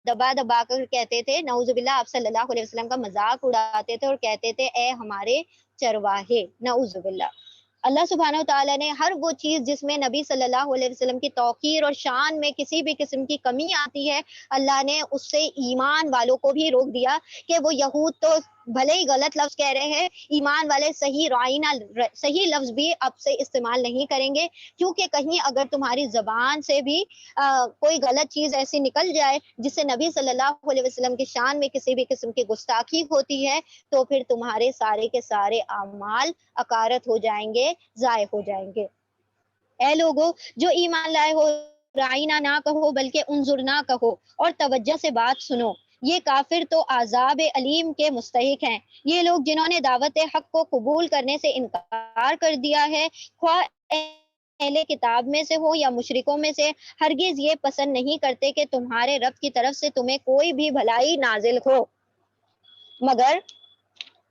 دبا دبا کر کہتے تھے. نعوذ باللہ آپ صلی اللہ علیہ وسلم کا مذاق اڑاتے تھے اور کہتے تھے اے ہمارے چرواہے. نعوذ باللہ. اللہ سبحانہ و تعالیٰ نے ہر وہ چیز جس میں نبی صلی اللہ علیہ وسلم کی توقیر اور شان میں کسی بھی قسم کی کمی آتی ہے، اللہ نے اس سے ایمان والوں کو بھی روک دیا کہ وہ یہود تو بھلے ہی غلط لفظ کہہ رہے ہیں، ایمان والے صحیح رائنا صحیح لفظ بھی اب سے استعمال نہیں کریں گے، کیونکہ کہیں اگر تمہاری زبان سے بھی کوئی غلط چیز ایسی نکل جائے جس سے نبی صلی اللہ علیہ وسلم کی شان میں کسی بھی قسم کی گستاخی ہوتی ہے، تو پھر تمہارے سارے کے سارے اعمال اکارت ہو جائیں گے، ضائع ہو جائیں گے. اے لوگو جو ایمان لائے ہو، رائنا نہ کہو بلکہ انظرنا کہو اور توجہ سے بات سنو. یہ کافر تو عذاب علیم کے مستحق ہیں. یہ لوگ جنہوں نے دعوت حق کو قبول کرنے سے انکار کر دیا ہے، خواہ اہل کتاب میں سے ہو یا مشرکوں میں سے، ہرگز یہ پسند نہیں کرتے کہ تمہارے رب کی طرف سے تمہیں کوئی بھی بھلائی نازل ہو، مگر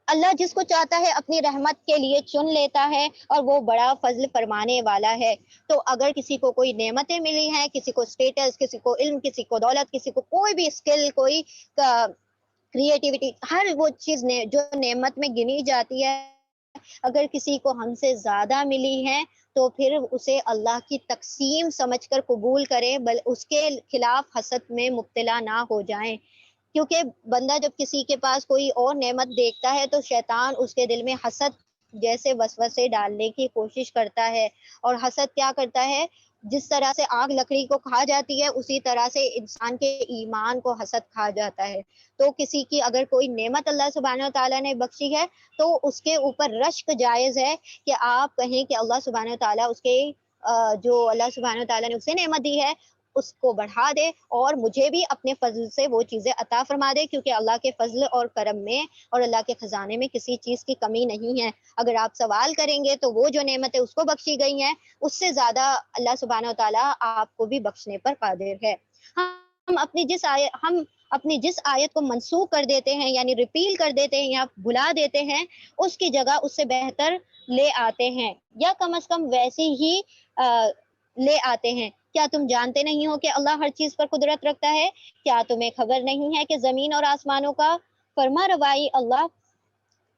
اللہ جس کو چاہتا ہے اپنی رحمت کے لیے چن لیتا ہے، اور وہ بڑا فضل فرمانے والا ہے. تو اگر کسی کو کوئی نعمتیں ملی ہیں، کسی کو اسٹیٹس، کسی کو علم، کسی کو دولت، کسی کو کوئی بھی اسکل، کوئی کریٹیوٹی، ہر وہ چیز جو نعمت میں گنی جاتی ہے، اگر کسی کو ہم سے زیادہ ملی ہے تو پھر اسے اللہ کی تقسیم سمجھ کر قبول کریں، اس کے خلاف حسد میں مبتلا نہ ہو جائیں. کیونکہ بندہ جب کسی کے پاس کوئی اور نعمت دیکھتا ہے تو شیطان اس کے دل میں حسد جیسے وسوسے ڈالنے کی کوشش کرتا ہے. اور حسد کیا کرتا ہے؟ جس طرح سے آگ لکڑی کو کھا جاتی ہے، اسی طرح سے انسان کے ایمان کو حسد کھا جاتا ہے. تو کسی کی اگر کوئی نعمت اللہ سبحانہ و تعالیٰ نے بخشی ہے تو اس کے اوپر رشک جائز ہے کہ آپ کہیں کہ اللہ سبحانہ و تعالیٰ اس کے جو اللہ سبحانہ و تعالیٰ نے اسے نعمت دی ہے اس کو بڑھا دے، اور مجھے بھی اپنے فضل سے وہ چیزیں عطا فرما دے، کیونکہ اللہ کے فضل اور کرم میں اور اللہ کے خزانے میں کسی چیز کی کمی نہیں ہے. اگر آپ سوال کریں گے تو وہ جو نعمتیں اس کو بخشی گئی ہیں اس سے زیادہ اللہ سبحانہ و تعالیٰ آپ کو بھی بخشنے پر قادر ہے. ہم اپنی جس آیت کو منسوخ کر دیتے ہیں، یعنی ریپیل کر دیتے ہیں یا بھلا دیتے ہیں، اس کی جگہ اس سے بہتر لے آتے ہیں، یا کم از کم ویسی ہی لے آتے ہیں. کیا تم جانتے نہیں ہو کہ اللہ ہر چیز پر قدرت رکھتا ہے؟ کیا تمہیں خبر نہیں ہے کہ زمین اور آسمانوں کا فرما روائی اللہ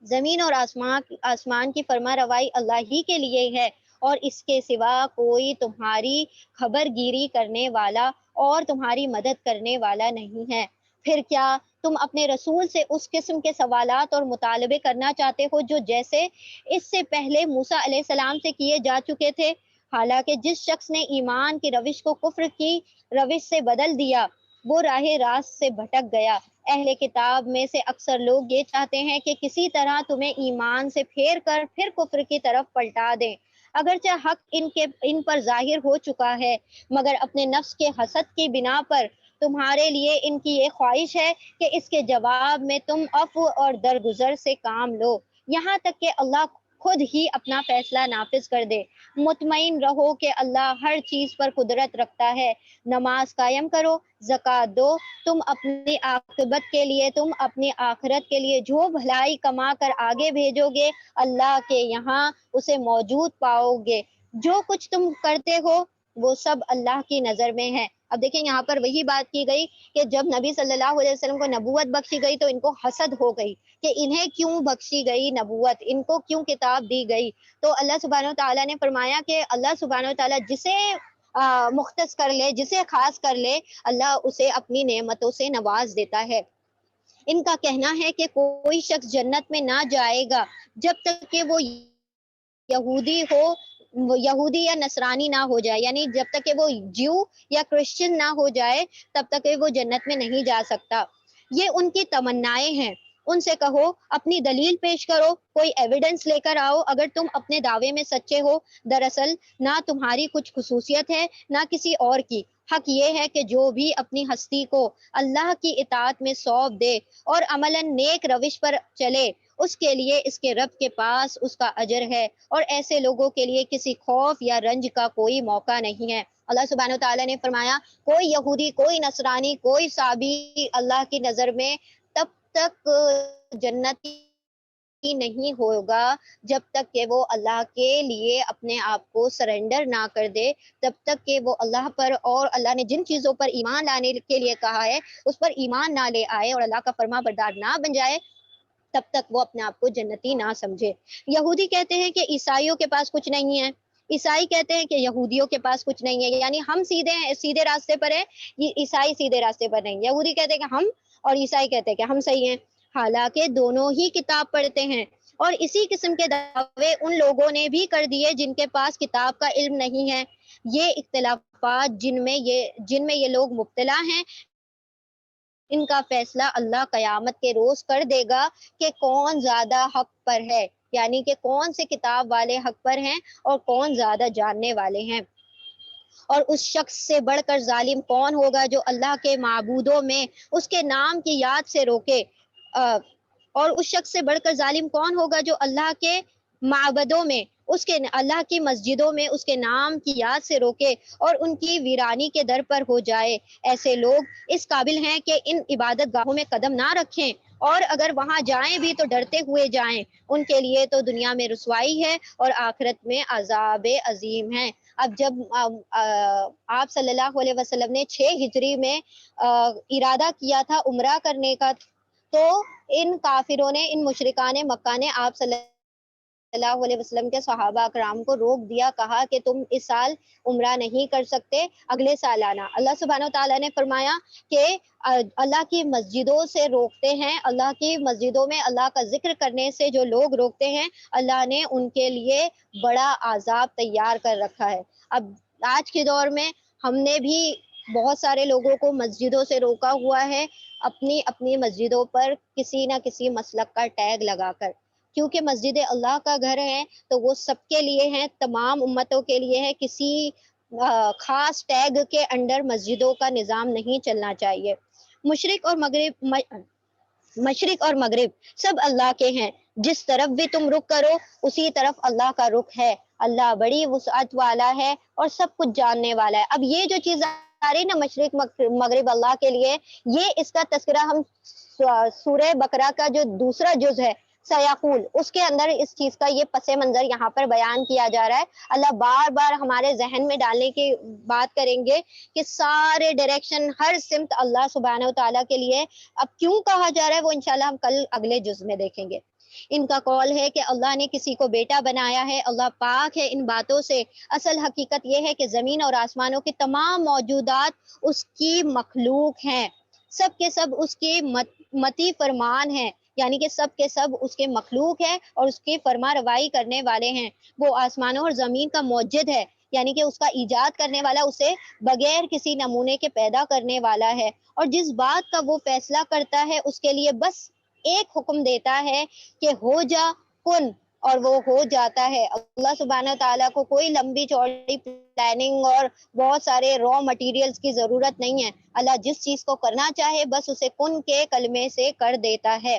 زمین اور آسمان کی فرما روائی اللہ ہی کے لیے ہے، اور اس کے سوا کوئی تمہاری خبر گیری کرنے والا اور تمہاری مدد کرنے والا نہیں ہے. پھر کیا تم اپنے رسول سے اس قسم کے سوالات اور مطالبے کرنا چاہتے ہو جو جیسے اس سے پہلے موسیٰ علیہ السلام سے کیے جا چکے تھے؟ حالانکہ جس شخص نے ایمان کی روش کو کفر کی روش سے بدل دیا وہ راہ راست سے بھٹک گیا. اہل کتاب میں سے اکثر لوگ یہ چاہتے ہیں کہ کسی طرح تمہیں ایمان سے پھیر کر پھر کفر کی طرف پلٹا دیں، اگرچہ حق ان پر ظاہر ہو چکا ہے، مگر اپنے نفس کے حسد کی بنا پر تمہارے لیے ان کی یہ خواہش ہے کہ اس کے جواب میں تم عفو اور درگزر سے کام لو، یہاں تک کہ اللہ خود ہی اپنا فیصلہ نافذ کر دے. مطمئن رہو کہ اللہ ہر چیز پر قدرت رکھتا ہے. نماز قائم کرو، زکوٰۃ دو، تم اپنی عاقبت کے لیے، تم اپنی آخرت کے لیے جو بھلائی کما کر آگے بھیجو گے اللہ کے یہاں اسے موجود پاؤ گے. جو کچھ تم کرتے ہو وہ سب اللہ کی نظر میں ہے. اب دیکھیں یہاں پر وہی بات کی گئی کہ جب نبی صلی اللہ علیہ وسلم کو نبوت بخشی گئی تو ان کو حسد ہو گئی کہ انہیں کیوں بخشی گئی نبوت، ان کو کیوں کتاب دی گئی. تو اللہ سبحانہ و تعالیٰ نے فرمایا کہ اللہ سبحانہ و تعالیٰ جسے مختص کر لے، جسے خاص کر لے، اللہ اسے اپنی نعمتوں سے نواز دیتا ہے. ان کا کہنا ہے کہ کوئی شخص جنت میں نہ جائے گا جب تک کہ وہ یہودی یا نصرانی نہ ہو جائے، یعنی جب تک کہ وہ جیو یا کرسچن نہ ہو جائے تب تک کہ وہ جنت میں نہیں جا سکتا. یہ ان کی تمنائیں ہیں. ان سے کہو اپنی دلیل پیش کرو، کوئی ایویڈنس لے کر آؤ اگر تم اپنے دعوے میں سچے ہو. دراصل نہ تمہاری کچھ خصوصیت ہے نہ کسی اور کی. حق یہ ہے کہ جو بھی اپنی ہستی کو اللہ کی اطاعت میں سونپ دے اور عملاً نیک روش پر چلے اس کے لیے اس کے رب کے پاس اس کا اجر ہے، اور ایسے لوگوں کے لیے کسی خوف یا رنج کا کوئی موقع نہیں ہے۔ اللہ سبحانہ وتعالیٰ نے فرمایا کوئی یہودی، کوئی نصرانی، کوئی صابی اللہ کی نظر میں تب تک جنتی نہیں ہوگا جب تک کہ وہ اللہ کے لیے اپنے آپ کو سرنڈر نہ کر دے، تب تک کہ وہ اللہ پر اور اللہ نے جن چیزوں پر ایمان لانے کے لیے کہا ہے اس پر ایمان نہ لے آئے اور اللہ کا فرما بردار نہ بن جائے، تب تک وہ اپنے آپ کو جنتی نہ سمجھے۔ یہودی کہتے ہیں کہ عیسائیوں کے پاس کچھ نہیں ہے، عیسائی کہتے ہیں کہ یہودیوں کے پاس کچھ نہیں ہے، یعنی ہم سیدھے راستے پر ہیں، یہ عیسائی سیدھے راستے پر نہیں۔ یہودی کہتے ہیں کہ ہم، اور عیسائی کہتے ہیں کہ ہم صحیح ہیں، حالانکہ دونوں ہی کتاب پڑھتے ہیں۔ اور اسی قسم کے دعوے ان لوگوں نے بھی کر دیے جن کے پاس کتاب کا علم نہیں ہے۔ یہ اختلافات جن میں یہ لوگ مبتلا ہیں، ان کا فیصلہ اللہ قیامت کے روز کر دے گا کہ کون زیادہ حق پر ہے، یعنی کہ کون سے کتاب والے حق پر ہیں اور کون زیادہ جاننے والے ہیں۔ اور اس شخص سے بڑھ کر ظالم کون ہوگا جو اللہ کے معبودوں میں اس کے نام کی یاد سے روکے، اور اس شخص سے بڑھ کر ظالم کون ہوگا جو اللہ کے معبدوں میں اللہ کی مسجدوں میں اس کے نام کی یاد سے روکے اور ان کی ویرانی کے در پر ہو جائے۔ ایسے لوگ اس قابل ہیں کہ ان عبادت گاہوں میں قدم نہ رکھیں، اور اگر وہاں جائیں بھی تو ڈرتے ہوئے جائیں، ان کے لیے تو دنیا میں رسوائی ہے اور آخرت میں عذاب عظیم ہے۔ اب جب آپ صلی اللہ علیہ وسلم نے 6 ہجری میں ارادہ کیا تھا عمرہ کرنے کا، تو ان کافروں نے، ان مشرکان مکہ نے آپ صلی اللہ علیہ وسلم کے صحابہ کرام کو روک دیا، کہا کہ تم اس سال عمرہ نہیں کر سکتے، اگلے سال آنا۔ اللہ سبحانہ وتعالیٰ نے فرمایا کہ اللہ کی مسجدوں سے روکتے ہیں، اللہ کی مسجدوں میں اللہ کا ذکر کرنے سے جو لوگ روکتے ہیں، اللہ نے ان کے لیے بڑا عذاب تیار کر رکھا ہے۔ اب آج کے دور میں ہم نے بھی بہت سارے لوگوں کو مسجدوں سے روکا ہوا ہے، اپنی اپنی مسجدوں پر کسی نہ کسی مسلک کا ٹیگ لگا کر، کیونکہ مسجد اللہ کا گھر ہے تو وہ سب کے لیے ہیں، تمام امتوں کے لیے ہے، کسی خاص ٹیگ کے انڈر مسجدوں کا نظام نہیں چلنا چاہیے۔ مشرق اور مغرب سب اللہ کے ہیں، جس طرف بھی تم رخ کرو اسی طرف اللہ کا رخ ہے، اللہ بڑی وسعت والا ہے اور سب کچھ جاننے والا ہے۔ اب یہ جو چیز آ رہی نا مشرق مغرب اللہ کے لیے، یہ اس کا تذکرہ ہم سورہ بقرہ کا جو دوسرا جز ہے سیاقول، اس کے اندر اس چیز کا یہ پس منظر یہاں پر بیان کیا جا رہا ہے۔ اللہ بار بار ہمارے ذہن میں ڈالنے کی بات کریں گے کہ سارے ڈائریکشن، ہر سمت اللہ سبحانہ و تعالیٰ کے لیے۔ اب کیوں کہا جا رہا ہے وہ انشاءاللہ ہم کل اگلے جز میں دیکھیں گے۔ ان کا قول ہے کہ اللہ نے کسی کو بیٹا بنایا ہے، اللہ پاک ہے ان باتوں سے۔ اصل حقیقت یہ ہے کہ زمین اور آسمانوں کی تمام موجودات اس کی مخلوق ہیں، سب کے سب اس کی متی فرمان ہیں، یعنی کہ سب کے سب اس کے مخلوق ہے اور اس کی فرما روائی کرنے والے ہیں۔ وہ آسمانوں اور زمین کا موجد ہے، یعنی کہ اس کا ایجاد کرنے والا، اسے بغیر کسی نمونے کے پیدا کرنے والا ہے، اور جس بات کا وہ فیصلہ کرتا ہے اس کے لیے بس ایک حکم دیتا ہے کہ ہو جا کن، اور وہ ہو جاتا ہے۔ اللہ سبحانہ تعالیٰ کو کوئی لمبی چوڑی پلاننگ اور بہت سارے را مٹیریلز کی ضرورت نہیں ہے۔ اللہ جس چیز کو کرنا چاہے بس اسے کن کے کلمے سے کر دیتا ہے۔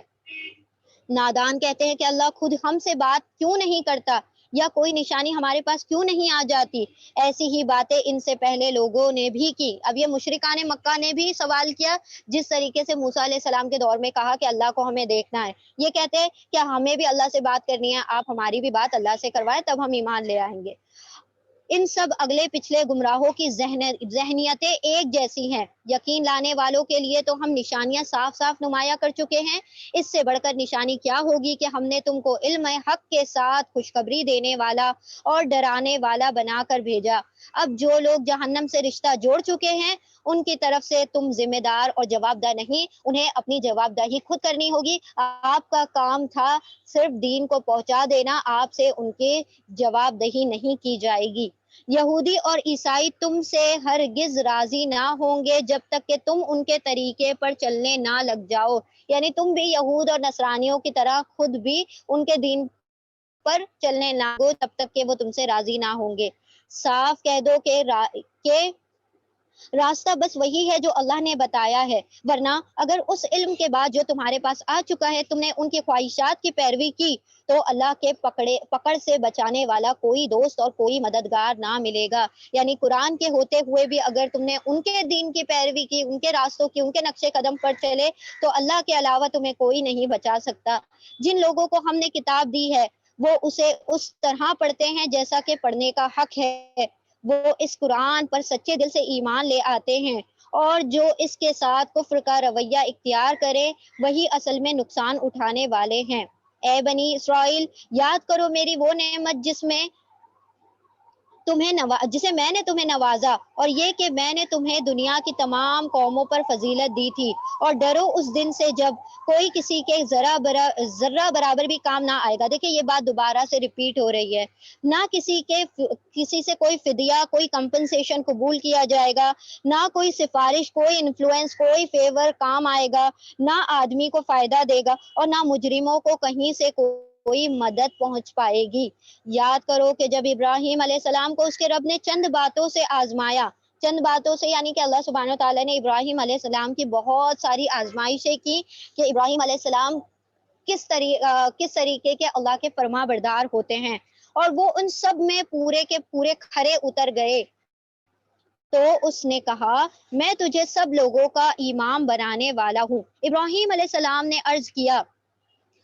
نادان کہتے ہیں کہ اللہ خود ہم سے بات کیوں نہیں کرتا، یا کوئی نشانی ہمارے پاس کیوں نہیں آ جاتی۔ ایسی ہی باتیں ان سے پہلے لوگوں نے بھی کی۔ اب یہ مشرکان مکہ نے بھی سوال کیا، جس طریقے سے موسیٰ علیہ السلام کے دور میں کہا کہ اللہ کو ہمیں دیکھنا ہے، یہ کہتے ہیں کہ ہمیں بھی اللہ سے بات کرنی ہے، آپ ہماری بھی بات اللہ سے کروائیں تب ہم ایمان لے آئیں گے۔ ان سب اگلے پچھلے گمراہوں کی ذہنیتیں ایک جیسی ہیں۔ یقین لانے والوں کے لیے تو ہم نشانیاں صاف صاف نمایاں کر چکے ہیں، اس سے بڑھ کر نشانی کیا ہوگی کہ ہم نے تم کو علم حق کے ساتھ خوشخبری دینے والا اور ڈرانے والا بنا کر بھیجا۔ اب جو لوگ جہنم سے رشتہ جوڑ چکے ہیں ان کی طرف سے تم ذمہ دار اور جواب دہ نہیں، انہیں اپنی جواب دہی خود کرنی ہوگی۔ آپ کا کام تھا صرف دین کو پہنچا دینا، آپ سے ان کی جواب دہی نہیں کی جائے گی۔ یہودی اور عیسائی تم سے ہرگز راضی نہ ہوں گے جب تک کہ تم ان کے طریقے پر چلنے نہ لگ جاؤ، یعنی تم بھی یہود اور نصرانیوں کی طرح خود بھی ان کے دین پر چلنے نہ لگو، تب تک کہ وہ تم سے راضی نہ ہوں گے۔ صاف کہہ دو کہ راستہ بس وہی ہے جو اللہ نے بتایا ہے، ورنہ اگر اس علم کے بعد جو تمہارے پاس آ چکا ہے تم نے ان کی خواہشات کی پیروی کی تو اللہ کے پکڑ سے بچانے والا کوئی دوست اور کوئی مددگار نہ ملے گا۔ یعنی قرآن کے ہوتے ہوئے بھی اگر تم نے ان کے دین کی پیروی کی، ان کے راستوں کی، ان کے نقشے قدم پر چلے تو اللہ کے علاوہ تمہیں کوئی نہیں بچا سکتا۔ جن لوگوں کو ہم نے کتاب دی ہے وہ اسے اس طرح پڑھتے ہیں جیسا کہ پڑھنے کا حق ہے، وہ اس قرآن پر سچے دل سے ایمان لے آتے ہیں، اور جو اس کے ساتھ کفر کا رویہ اختیار کرے وہی اصل میں نقصان اٹھانے والے ہیں۔ اے بنی اسرائیل، یاد کرو میری وہ نعمت جسے میں نے تمہیں نوازا، اور یہ کہ میں نے تمہیں دنیا کی تمام قوموں پر فضیلت دی تھی، اور ڈرو اس دن سے جب کوئی کسی کے ذرہ برابر بھی کام نہ آئے گا۔ دیکھیں یہ بات دوبارہ سے ریپیٹ ہو رہی ہے، نہ کسی سے کوئی فدیہ، کوئی کمپنسیشن قبول کیا جائے گا، نہ کوئی سفارش، کوئی انفلوئنس، کوئی فیور کام آئے گا، نہ آدمی کو فائدہ دے گا، اور نہ مجرموں کو کہیں سے کوئی مدد پہنچ پائے گی۔ یاد کرو کہ جب ابراہیم علیہ السلام کو اس کے رب نے چند باتوں سے آزمایا، چند باتوں سے یعنی کہ اللہ سبحانہ تعالیٰ نے ابراہیم علیہ السلام کی بہت ساری آزمائشیں کی کہ ابراہیم علیہ السلام کس طریقے کے اللہ کے فرما بردار ہوتے ہیں، اور وہ ان سب میں پورے کے پورے کھرے اتر گئے۔ تو اس نے کہا میں تجھے سب لوگوں کا امام بنانے والا ہوں۔ ابراہیم علیہ السلام نے عرض کیا،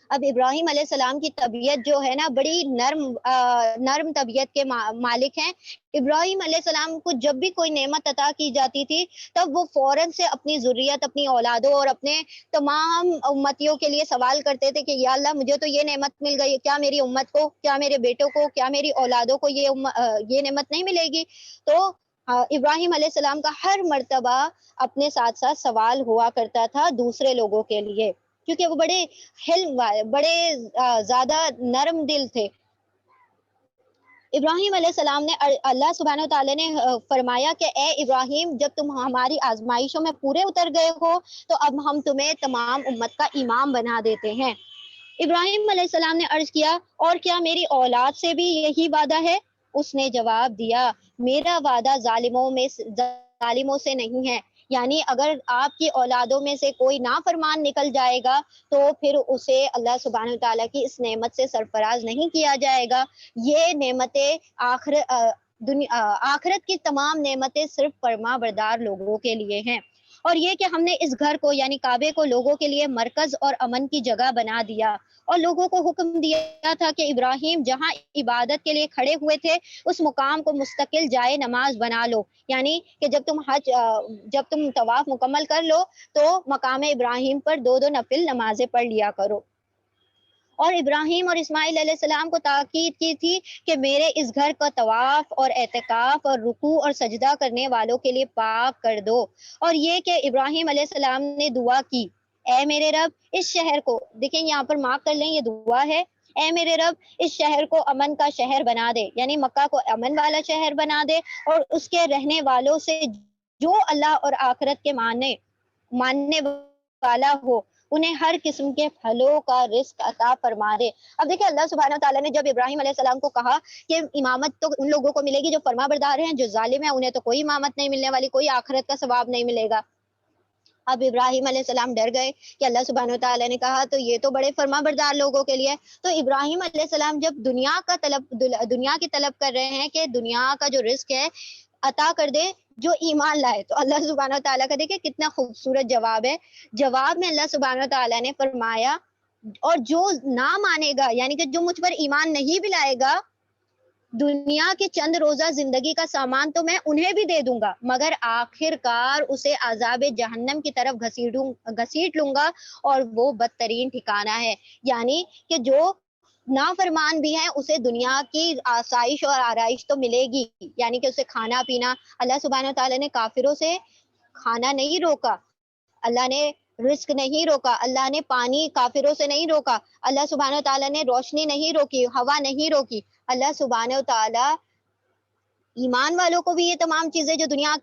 اب ابراہیم علیہ السلام کی طبیعت جو ہے نا بڑی نرم طبیعت کے مالک ہیں۔ ابراہیم علیہ السلام کو جب بھی کوئی نعمت عطا کی جاتی تھی تب وہ فوراً سے اپنی ذریت، اپنی اولادوں اور اپنے تمام امتیوں کے لیے سوال کرتے تھے کہ یا اللہ مجھے تو یہ نعمت مل گئی، کیا میری امت کو، کیا میرے بیٹوں کو، کیا میری اولادوں کو یہ نعمت نہیں ملے گی؟ تو ابراہیم علیہ السلام کا ہر مرتبہ اپنے ساتھ ساتھ سوال ہوا کرتا تھا دوسرے لوگوں کے لیے، کیونکہ وہ بڑے بڑے زیادہ نرم دل تھے۔ ابراہیم علیہ السلام نے اللہ سبحانہ تعالیٰ نے فرمایا کہ اے ابراہیم جب تم ہماری آزمائشوں میں پورے اتر گئے ہو تو اب ہم تمہیں تمام امت کا امام بنا دیتے ہیں۔ ابراہیم علیہ السلام نے عرض کیا اور کیا میری اولاد سے بھی یہی وعدہ ہے؟ اس نے جواب دیا میرا وعدہ ظالموں سے نہیں ہے، یعنی اگر آپ کی اولادوں میں سے کوئی نافرمان نکل جائے گا تو پھر اسے اللہ سبحانہ تعالیٰ کی اس نعمت سے سرفراز نہیں کیا جائے گا۔ یہ نعمتیں آخرت کی تمام نعمتیں صرف فرما بردار لوگوں کے لیے ہیں، اور یہ کہ ہم نے اس گھر کو یعنی کعبے کو لوگوں کے لیے مرکز اور امن کی جگہ بنا دیا، اور لوگوں کو حکم دیا تھا کہ ابراہیم جہاں عبادت کے لیے کھڑے ہوئے تھے اس مقام کو مستقل جائے نماز بنا لو، یعنی کہ جب تم طواف مکمل کر لو تو مقام ابراہیم پر 2 نفل نمازیں پڑھ لیا کرو۔ اور ابراہیم اور اسماعیل علیہ السلام کو تاکید کی تھی کہ میرے اس گھر کا طواف اور اعتکاف اور رکوع اور سجدہ کرنے والوں کے لیے پاک کر دو، اور یہ کہ ابراہیم علیہ السلام نے دعا کی اے میرے رب اس شہر کو، دیکھیں یہاں پر مارک کر لیں یہ دعا ہے، اے میرے رب اس شہر کو امن کا شہر بنا دے، یعنی مکہ کو امن والا شہر بنا دے، اور اس کے رہنے والوں سے جو اللہ اور آخرت کے ماننے والا ہو انہیں ہر قسم کے پھلوں کا رزق عطا فرما دے۔ اب دیکھیں اللہ سبحانہ تعالیٰ نے جب ابراہیم علیہ السلام کو کہا کہ امامت تو ان لوگوں کو ملے گی جو فرما بردار ہیں، جو ظالم ہیں انہیں تو کوئی امامت نہیں ملنے والی، کوئی آخرت کا ثواب نہیں ملے گا۔ اب ابراہیم علیہ السلام ڈر گئے کہ اللہ سبحانہ تعالیٰ نے کہا تو یہ تو بڑے فرما بردار لوگوں کے لیے، تو ابراہیم علیہ السلام جب دنیا کی طلب کر رہے ہیں کہ دنیا کا جو رزق ہے عطا کر دے جو ایمان لائے، تو اللہ سبحانہ تعالیٰ کا دیکھیں کتنا خوبصورت جواب ہے۔ جواب میں اللہ سبحانہ تعالیٰ نے فرمایا اور جو نہ مانے گا یعنی کہ جو مجھ پر ایمان نہیں بھی لائے گا، دنیا کی چند روزہ زندگی کا سامان تو میں انہیں بھی دے دوں گا، مگر آخر کار اسے عذاب جہنم کی طرف گھسیٹ لوں گا، اور وہ بدترین ٹھکانہ ہے۔ یعنی کہ جو نافرمان بھی ہیں اسے دنیا کی آسائش اور آرائش تو ملے گی، یعنی کہ اسے کھانا پینا، اللہ سبحانہ تعالیٰ نے کافروں سے کھانا نہیں روکا، اللہ نے رزق نہیں روکا، اللہ نے پانی کافروں سے نہیں روکا، اللہ سبحانہ تعالیٰ نے روشنی نہیں روکی، ہوا نہیں روکی، اللہ سبحانہ تعالیٰ ایمان والوں کو بھی یہ تمام چیزیں جو دنیا